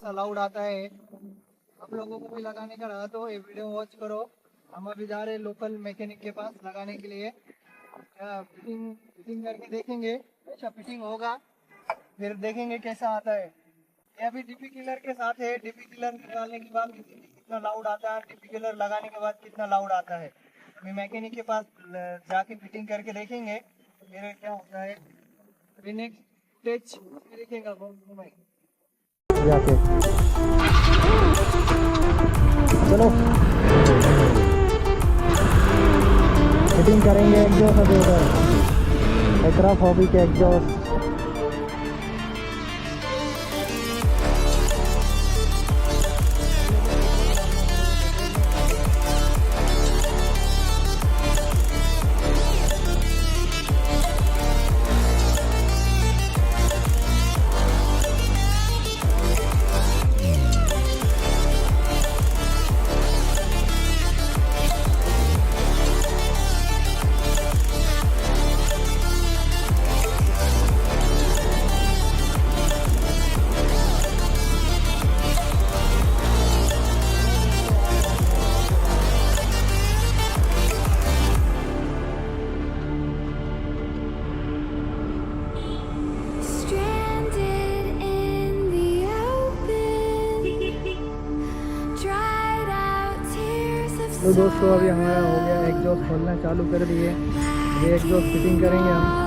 कैसा लाउड आता है। आप लोगों को भी लगाने का रहा तो ये वीडियो वॉच करो। हम अभी जा रहे हैं लोकल मैकेनिक के पास लगाने के लिए। फिटिंग करके देखेंगे, अच्छा फिटिंग होगा फिर देखेंगे कैसा आता है। ये अभी डीपी किलर के साथ है। डीपी किलर निकालने के बाद कितना लाउड आता है, डीपी किलर लगाने के बाद कितना लाउड आता है। अभी मैकेनिक के पास जाके फिटिंग करके देखेंगे फिर क्या होता है। अभी नेक्स्ट स्टेज देखेंगे घूमें जाके। चलो फिटिंग करेंगे एग्जॉस्ट अभी उधर एक्रॉफ हॉबी के एग्जॉस्ट। तो दोस्तों अभी हमारा हो गया एग्जॉस्ट खोलना चालू कर दिए। ये एग्जॉस्ट फिटिंग करेंगे हम।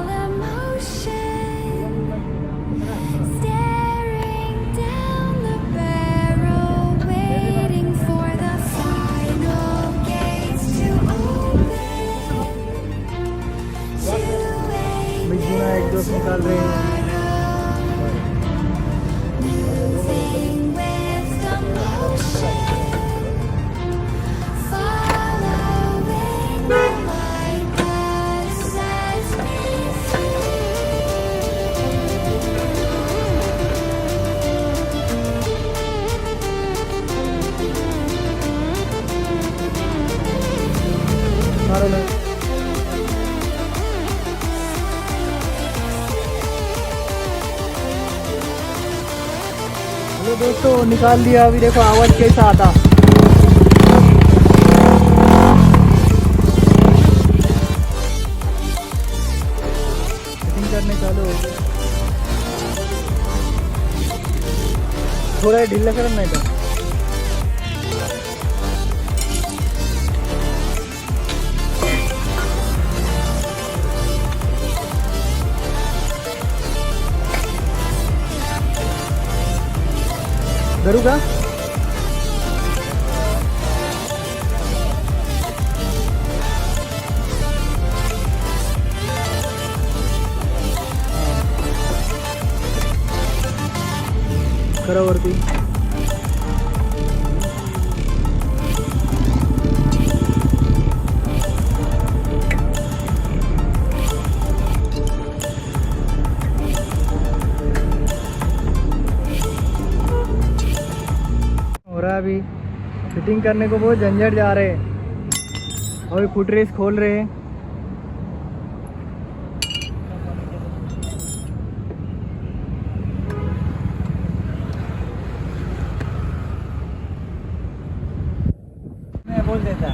बिना एग्जॉस्ट निकाल रहे हैं। हेलो दोस्तों निकाल दिया। अभी देखो आवाज कैसा आता। फिटिंग करने चालू हो गया। थोड़ा ढीला करना नहीं था। करूँ का करा वरती। अभी फिटिंग करने को बहुत झंझट जा रहे हैं। अभी फुट रेस खोल रहे हैं। मैं बोल देता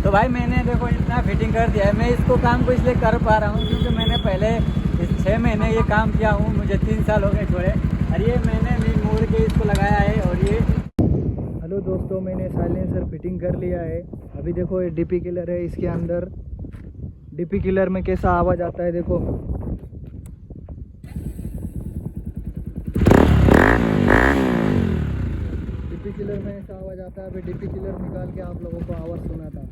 तो भाई मैंने देखो इतना फिटिंग कर दिया है। मैं इसको काम को इसलिए कर पा रहा हूँ क्योंकि मैंने पहले इस 6 महीने ये काम किया हूँ। मुझे 3 साल हो गए छोड़े और ये मैंने भी मोड़ के इसको लगाया है। और ये हेलो दोस्तों मैंने साइलेंसर फिटिंग कर लिया है। अभी देखो ये डीपी किलर है। इसके अंदर डीपी किलर में कैसा आवाज़ आता है देखो। डीपी किलर में ऐसा आवाज़ आता है। अभी डीपी किलर निकाल के आप लोगों को आवाज़ सुनाता।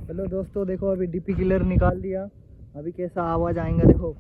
हेलो दोस्तों देखो अभी डीपी किलर निकाल दिया। अभी कैसा आवाज़ आएगा देखो।